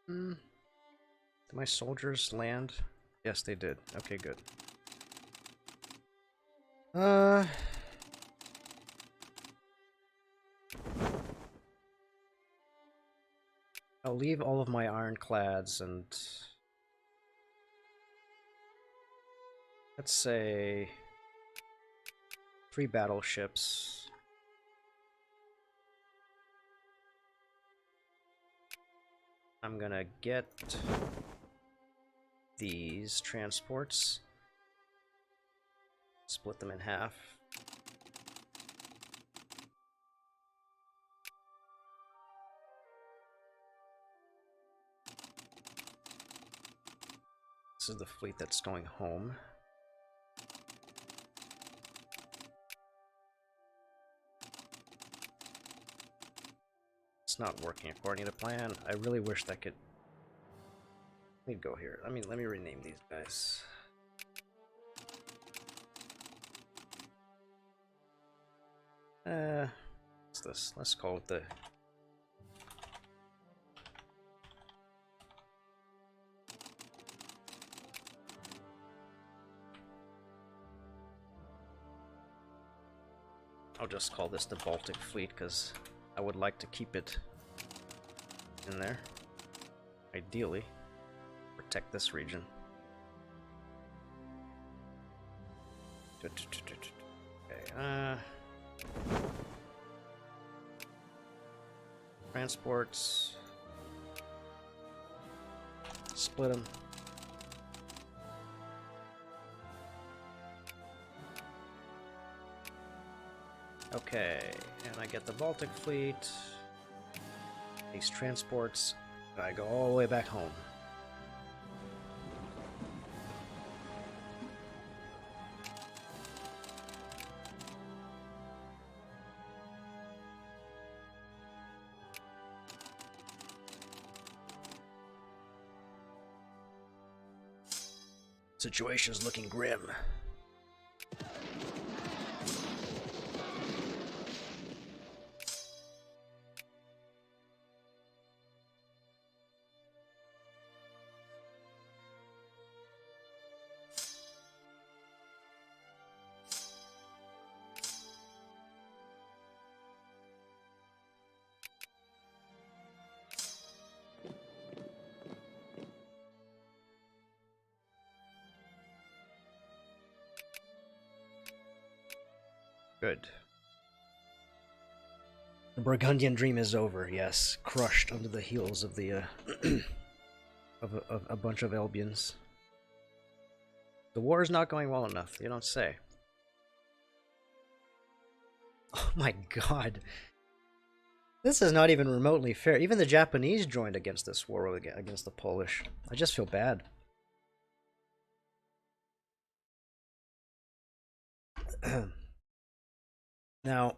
Did my soldiers land? Yes, they did. Okay, good. I'll leave all of my ironclads and let's say 3 battleships. I'm gonna get these transports, split them in half. This is the fleet that's going home. It's not working according to plan. I really wish that could... Let me go here. Let me rename these guys. What's this? Let's call it the... I'll just call this the Baltic Fleet because I would like to keep it in there. Ideally, protect this region. Okay, transports. Split them. Okay, and I get the Baltic Fleet. These transports. And I go all the way back home. Situation's looking grim. Good. The Burgundian dream is over, yes. Crushed under the heels of the, of a bunch of Albions. The war is not going well enough, you don't say. Oh my god. This is not even remotely fair. Even the Japanese joined against this war against the Polish. I just feel bad. Now,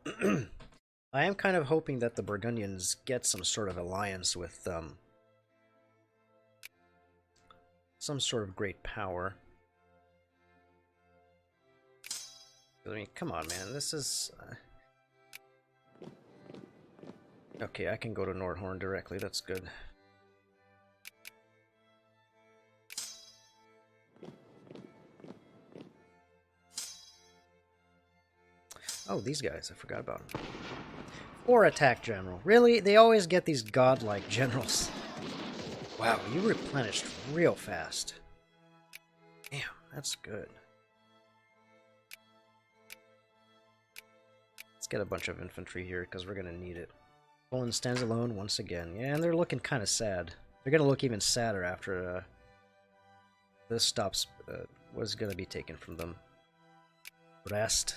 I am kind of hoping that the Burgundians get some sort of alliance with some sort of great power. I mean, come on, man. This is... Okay, I can go to Nordhorn directly. That's good. Oh, these guys. I forgot about them. 4 attack general. Really? They always get these godlike generals. Wow, you replenished real fast. Damn, that's good. Let's get a bunch of infantry here because we're going to need it. Poland stands alone once again. Yeah, and they're looking kind of sad. They're going to look even sadder after this stops was going to be taken from them. Brest.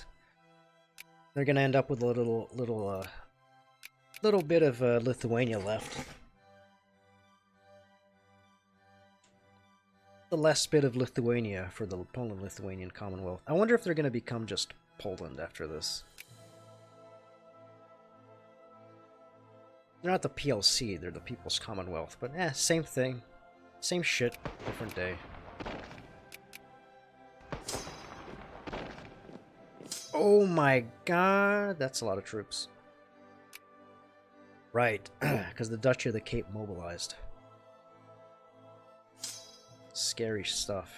They're going to end up with a little bit of Lithuania left. The last bit of Lithuania for the Poland-Lithuanian Commonwealth. I wonder if they're going to become just Poland after this. They're not the PLC, they're the People's Commonwealth, but same thing. Same shit, different day. Oh my god, that's a lot of troops. Right, because the Duchy of the Cape mobilized. scary stuff.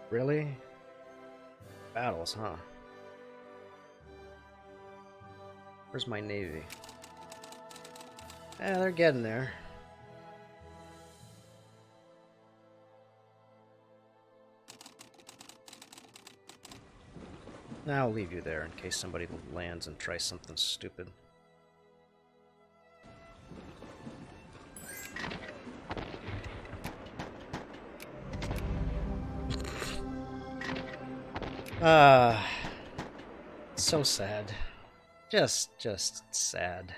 Really? Battles, huh? Where's my navy? Yeah, they're getting there. Now I'll leave you there in case somebody lands and tries something stupid. So sad. Just sad.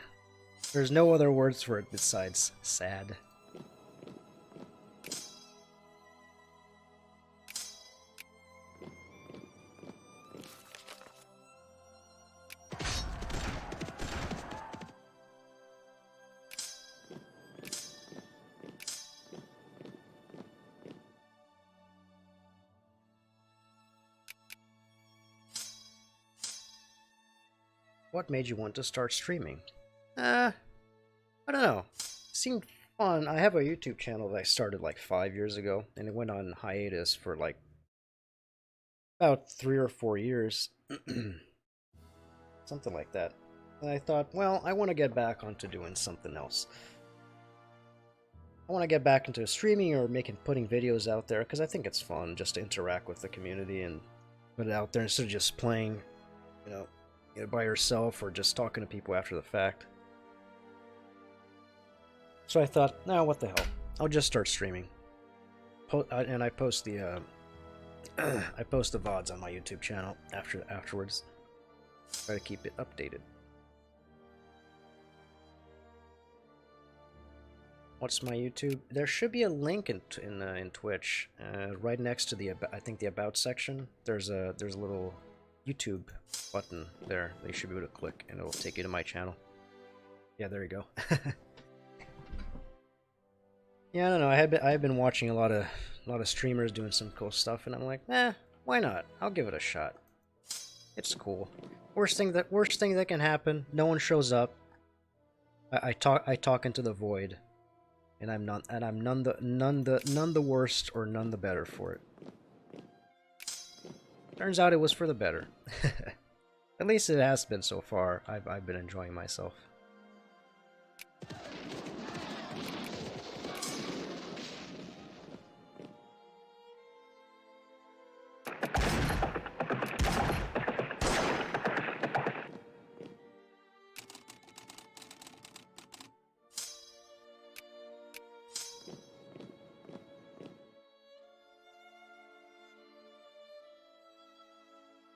There's no other words for it besides sad. What made you want to start streaming? I don't know. It seemed fun. I have a YouTube channel that I started like 5 years ago, and it went on hiatus for like about 3 or 4 years. Something like that. And I thought, well, I want to get back onto doing something else. I want to get back into streaming or putting videos out there, because I think it's fun just to interact with the community and put it out there instead of just playing, you know, by yourself or just talking to people after the fact. So I thought, no, what the hell? I'll just start streaming. And I post the I post the VODs on my YouTube channel afterwards. Try to keep it updated. What's my YouTube? There should be a link in Twitch, right next to the I think the About section. There's a little YouTube button there that you should be able to click, and it'll take you to my channel. Yeah, there you go. Yeah, I don't know. I had been watching a lot of streamers doing some cool stuff, and I'm like, why not? I'll give it a shot. It's cool. Worst thing that can happen, no one shows up. I talk into the void, and I'm none the worst or none the better for it. Turns out it was for the better. At least it has been so far. I've been enjoying myself.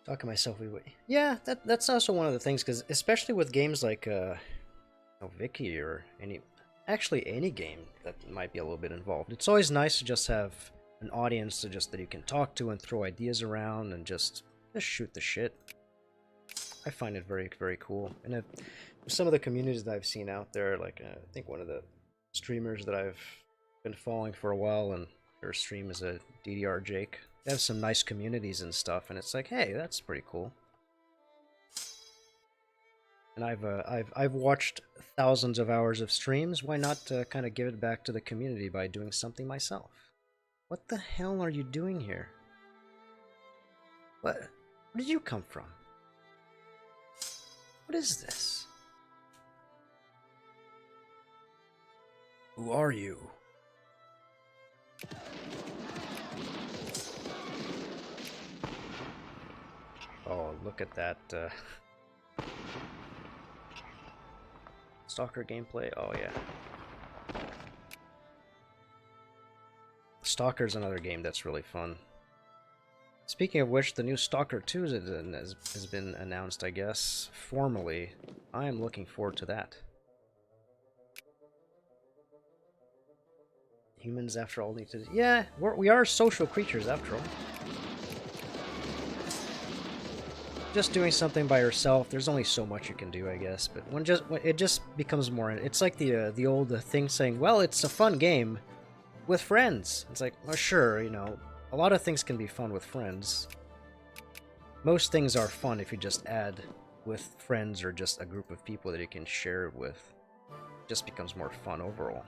Talking myself away. Yeah, that's also one of the things, because especially with games like Vicky or any game that might be a little bit involved, it's always nice to just have an audience that you can talk to and throw ideas around and just shoot the shit. I find it very, very cool. And some of the communities that I've seen out there, like I think one of the streamers that I've been following for a while, and her stream is a DDR Jake. They have some nice communities and stuff, and it's like, hey, that's pretty cool. And I've watched thousands of hours of streams. Why not kind of give it back to the community by doing something myself? What the hell are you doing here? Where did you come from? What is this? Who are you? Oh, look at that Stalker gameplay. Oh yeah. Stalker's another game that's really fun. Speaking of which, the new Stalker 2 has been announced, I guess, formally. I am looking forward to that. Humans, after all, need to... Yeah, we are social creatures, after all. Just doing something by yourself, there's only so much you can do, I guess. But when it just becomes more... It's like the old thing saying, well, it's a fun game with friends. It's like, well, sure, you know, a lot of things can be fun with friends. Most things are fun if you just add with friends or just a group of people that you can share it with. It just becomes more fun overall.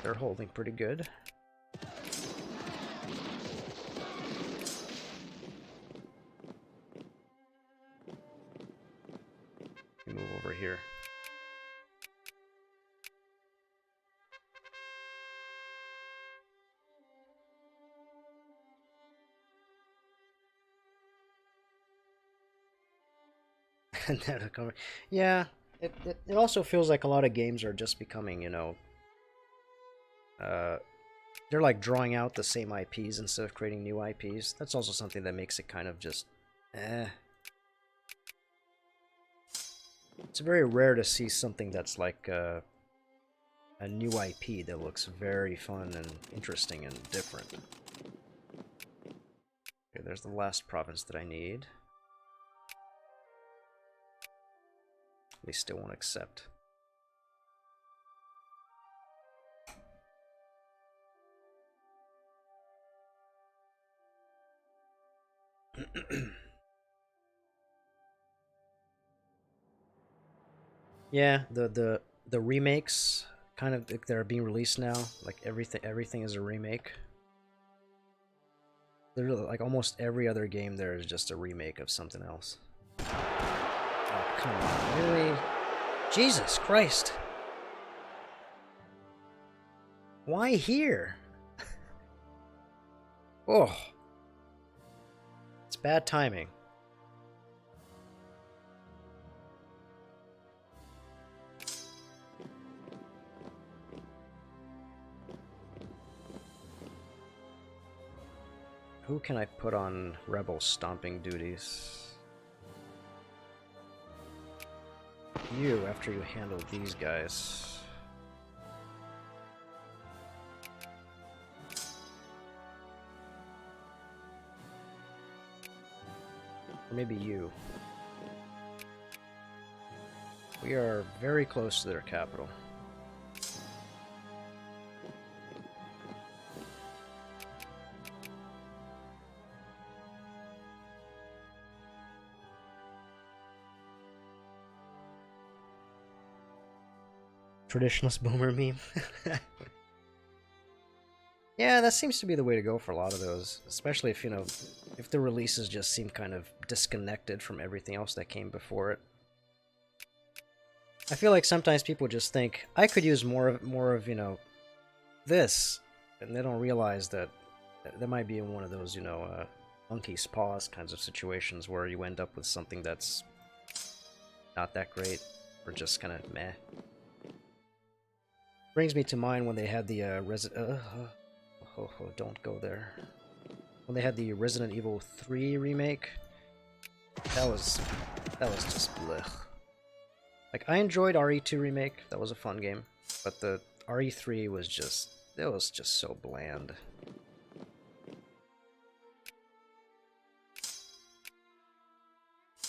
They're holding pretty good. We move over here. Yeah, it also feels like a lot of games are just becoming, you know, they're like drawing out the same IPs instead of creating new IPs. That's also something that makes it kind of just, eh. It's very rare to see something that's like a new IP that looks very fun and interesting and different. Okay, there's the last province that I need. They still won't accept. Yeah, the remakes kind of that are being released now. Like everything is a remake. Literally, like almost every other game there is just a remake of something else. Oh, come on, really? Jesus Christ! Why here? Oh, it's bad timing. Who can I put on rebel stomping duties? You, after you handle these guys. Or maybe you. We are very close to their capital. Traditionalist boomer meme. Yeah, that seems to be the way to go for a lot of those, especially if, you know, if the releases just seem kind of disconnected from everything else that came before it. I feel like sometimes people just think, I could use more of, you know, this, and they don't realize that there might be in one of those, you know, monkey's paws kinds of situations where you end up with something that's not that great, or just kind of meh. Brings me to mind when they had the don't go there. When they had the Resident Evil 3 remake, that was just blech. Like, I enjoyed RE2 remake, that was a fun game, but the RE3 was just, it was just so bland.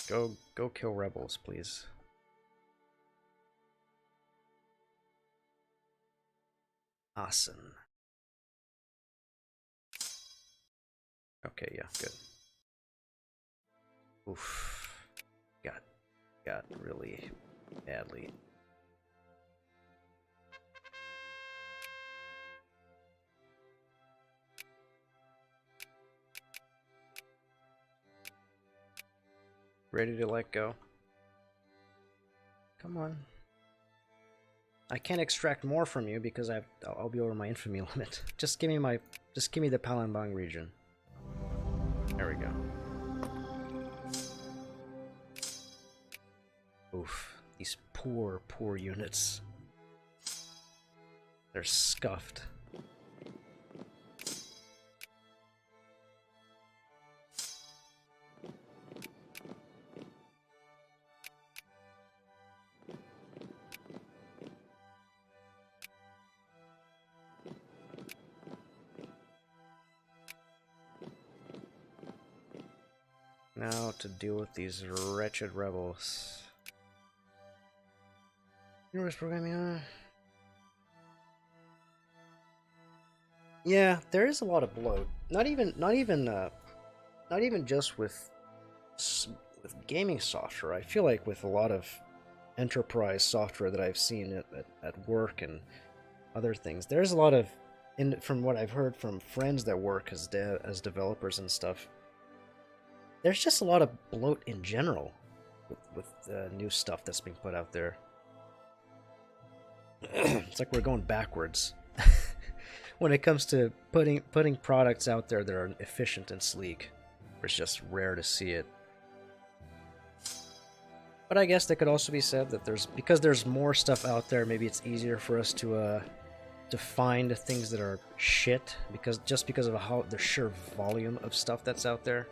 Go kill rebels, please. Asen. Okay, yeah, good. Oof. Got really badly. Ready to let go? Come on. I can't extract more from you because I'll be over my infamy limit. Just give me the Palembang region. There we go. Oof, these poor units. They're scuffed. Now to deal with these wretched rebels. Universe programming. Yeah, there is a lot of bloat. Not even just with gaming software. I feel like with a lot of enterprise software that I've seen at work and other things, there's a lot of, from what I've heard from friends that work as developers and stuff, there's just a lot of bloat in general with new stuff that's being put out there. It's like we're going backwards when it comes to putting products out there that are efficient and sleek. It's just rare to see it. But I guess that could also be said that because there's more stuff out there, maybe it's easier for us to find things that are shit because of how the sheer volume of stuff that's out there.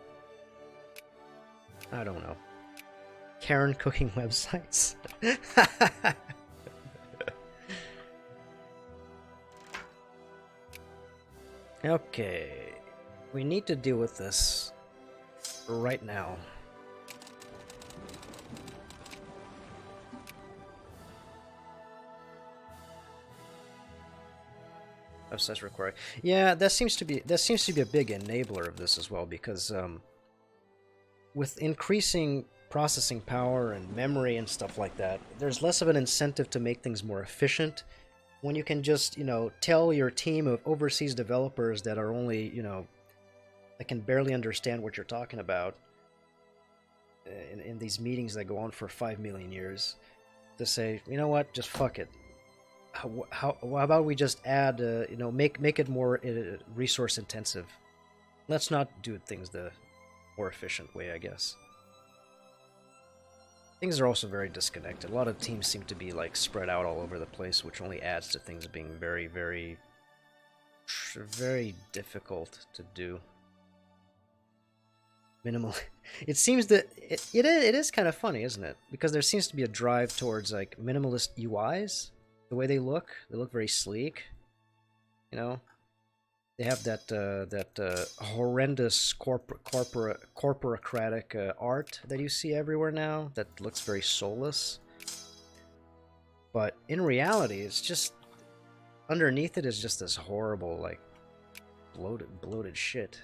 I don't know. Karen cooking websites. Okay, we need to deal with this right now. Of such required. Yeah, that seems to be a big enabler of this as well, because with increasing processing power and memory and stuff like that, there's less of an incentive to make things more efficient when you can just, tell your team of overseas developers that are only, that can barely understand what you're talking about in these meetings that go on for 5 million years, to say, you know what, just fuck it. How about we just add, make it more resource intensive. Let's not do things the more efficient way, I guess. Things are also very disconnected. A lot of teams seem to be like spread out all over the place, which only adds to things being very, very, very difficult to do. Minimal. It seems that it is kind of funny, isn't it? Because there seems to be a drive towards like minimalist UIs. The way they look very sleek. They have that horrendous corporocratic art that you see everywhere now that looks very soulless. But in reality, it's just underneath it is just this horrible, like bloated shit.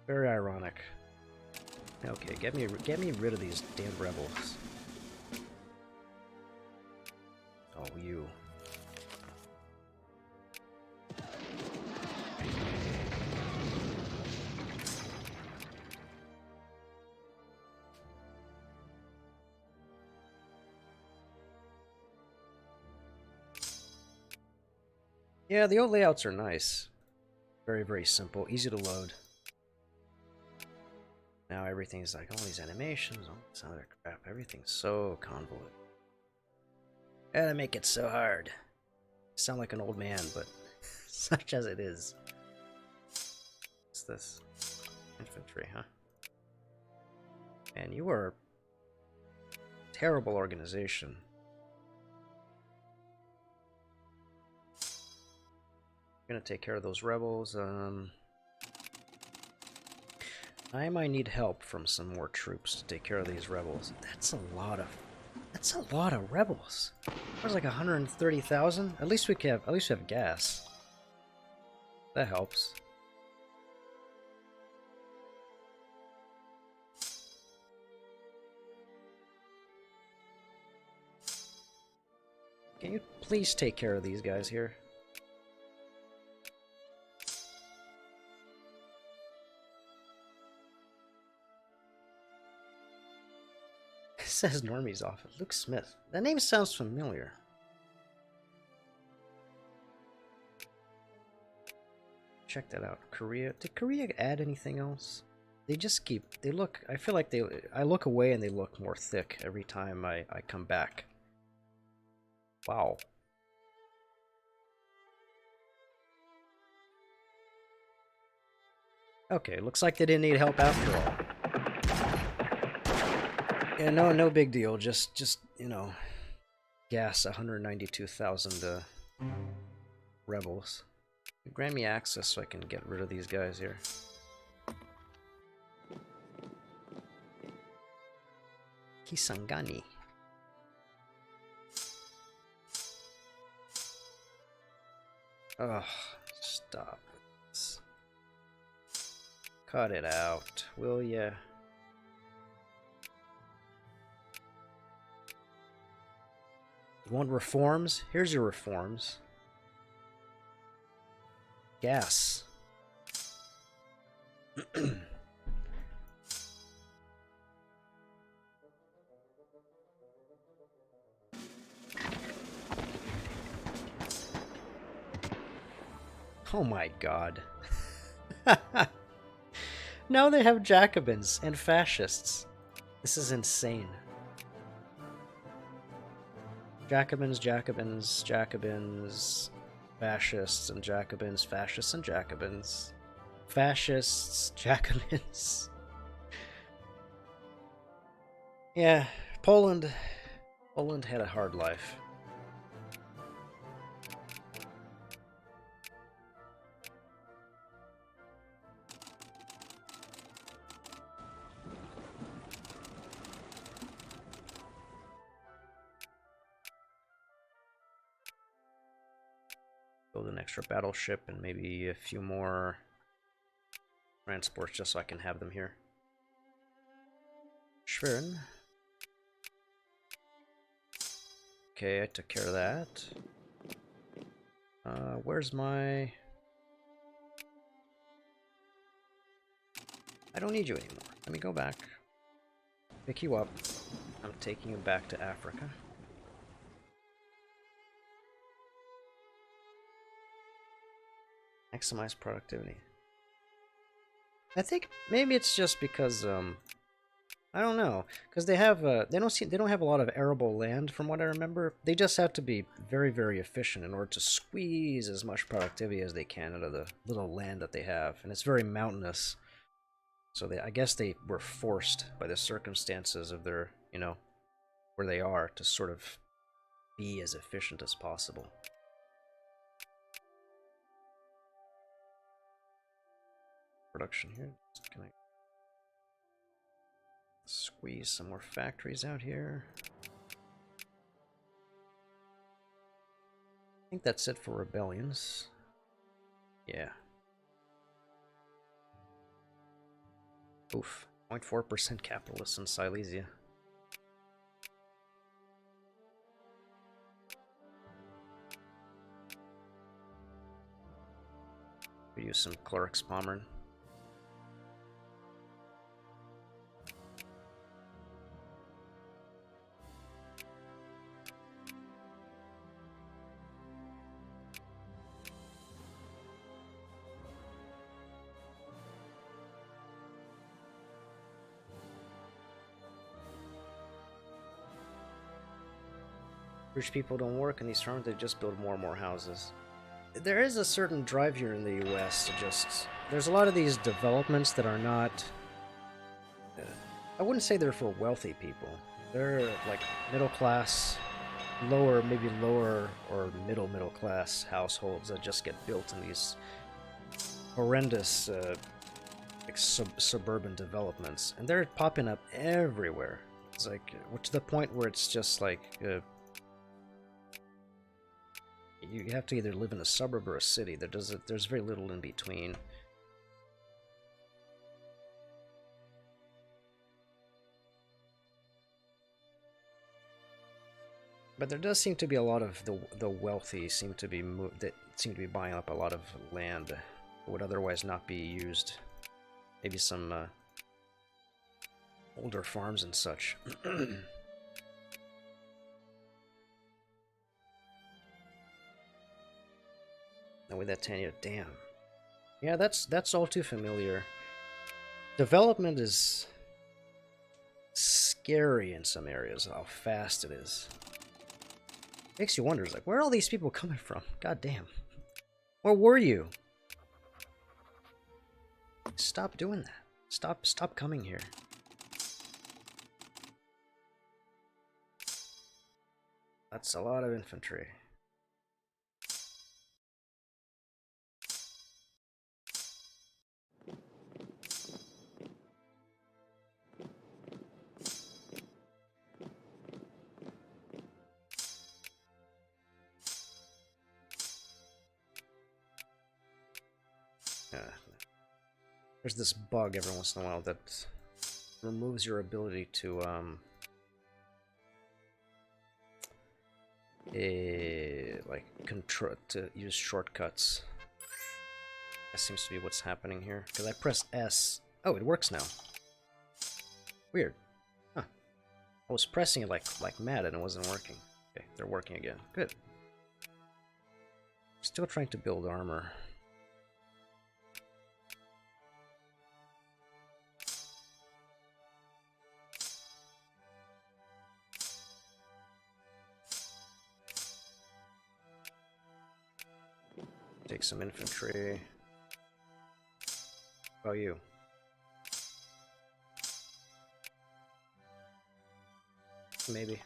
Very ironic. Okay, get me rid of these damn rebels. Oh, you. Yeah, the old layouts are nice. Very, very simple, easy to load. Now everything's like all these animations, all this other crap. Everything's so convoluted. Gotta make it so hard. I sound like an old man, but such as it is. What's this? Infantry, huh? Man, you are a terrible organization. Gonna take care of those rebels. I might need help from some more troops to take care of these rebels. That's a lot of rebels. There's like 130,000. At least we have gas. That helps. Can you please take care of these guys here? Says Normie's office. Luke Smith. That name sounds familiar. Check that out. Korea. Did Korea add anything else? They just keep. They look. I feel like they. I look away and they look more thick every time I come back. Wow. Okay, looks like they didn't need help after all. Yeah, no big deal. Just gas 192,000 rebels. Grant me access so I can get rid of these guys here. Kisangani. Ugh, stop this. Cut it out, will ya? You want reforms? Here's your reforms. Gas. Oh my god. Now they have Jacobins and fascists. This is insane. Jacobins, Jacobins, Jacobins, fascists and Jacobins, fascists and Jacobins, fascists, Jacobins. Yeah, Poland had a hard life. Build an extra battleship and maybe a few more transports just so I can have them here. Schwerin. Okay, I took care of that. Where's my... I don't need you anymore. Let me go back. Pick you up. I'm taking you back to Africa. Maximize productivity. I think maybe it's just because I don't know, because they have they don't have a lot of arable land from what I remember. They just have to be very, very efficient in order to squeeze as much productivity as they can out of the little land that they have, and it's very mountainous. So I guess they were forced by the circumstances of their, you know, where they are to sort of be as efficient as possible. Production here. Just gonna squeeze some more factories out here. I think that's it for rebellions. Yeah. Oof. 0.4% capitalists in Silesia. We use some clerics Pommern. Rich people don't work in these farms, they just build more and more houses. There is a certain drive here in the US to just... There's a lot of these developments that are not... I wouldn't say they're for wealthy people. They're like middle class, maybe lower or middle class households that just get built in these horrendous like suburban developments. And they're popping up everywhere. It's like, to the point where it's just like... you have to either live in a suburb or a city. There's very little in between. But there does seem to be a lot of the wealthy seem to be buying up a lot of land that would otherwise not be used. Maybe some older farms and such. No, with that Tanya, damn. Yeah, that's all too familiar. Development is scary in some areas, how fast it is. Makes you wonder, like, where are all these people coming from? God damn. Where were you? Stop doing that. Stop coming here. That's a lot of infantry. There's this bug every once in a while that removes your ability to like control to use shortcuts. That seems to be what's happening here. Because I press S. Oh, it works now. Weird. Huh. I was pressing it like mad and it wasn't working. Okay, they're working again. Good. Still trying to build armor. Take some infantry. How about you? Maybe.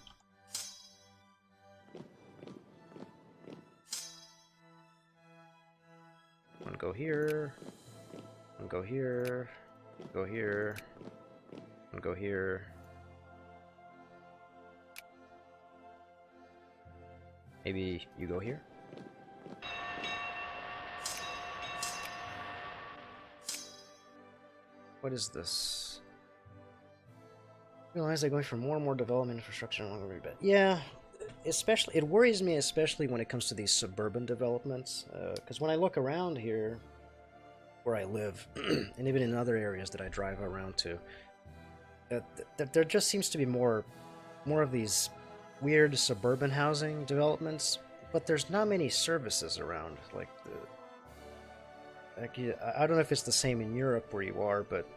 One go here. One go here. Go here. One go here. Maybe you go here? What is this? Realize they're going for more and more development infrastructure along the route. Yeah, especially it worries me, especially when it comes to these suburban developments. Because when I look around here, where I live, and even in other areas that I drive around to, there just seems to be more of these weird suburban housing developments. But there's not many services around. I don't know if it's the same in Europe where you are, but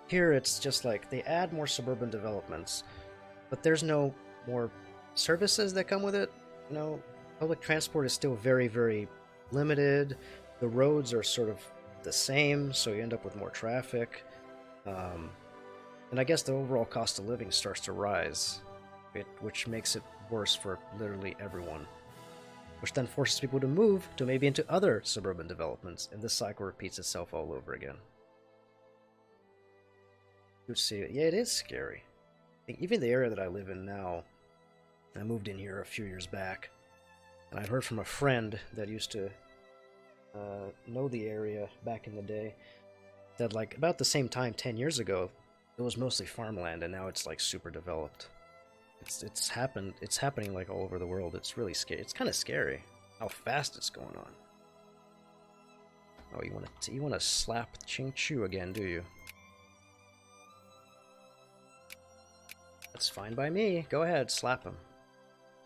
here it's just like they add more suburban developments, but there's no more services that come with it. You know, public transport is still very, very limited. The roads are sort of the same, so you end up with more traffic. And I guess the overall cost of living starts to rise, which makes it worse for literally everyone. Which then forces people to move to maybe into other suburban developments, and this cycle repeats itself all over again. You see, yeah, it is scary. Even the area that I live in now, I moved in here a few years back, and I heard from a friend that used to know the area back in the day, that like about the same time, 10 years ago, it was mostly farmland, and now it's like super developed. It's happening like all over the world. It's really scary. It's kind of scary how fast it's going on. Oh, you want to slap Ching Chu again, do you? That's fine by me. Go ahead, slap him.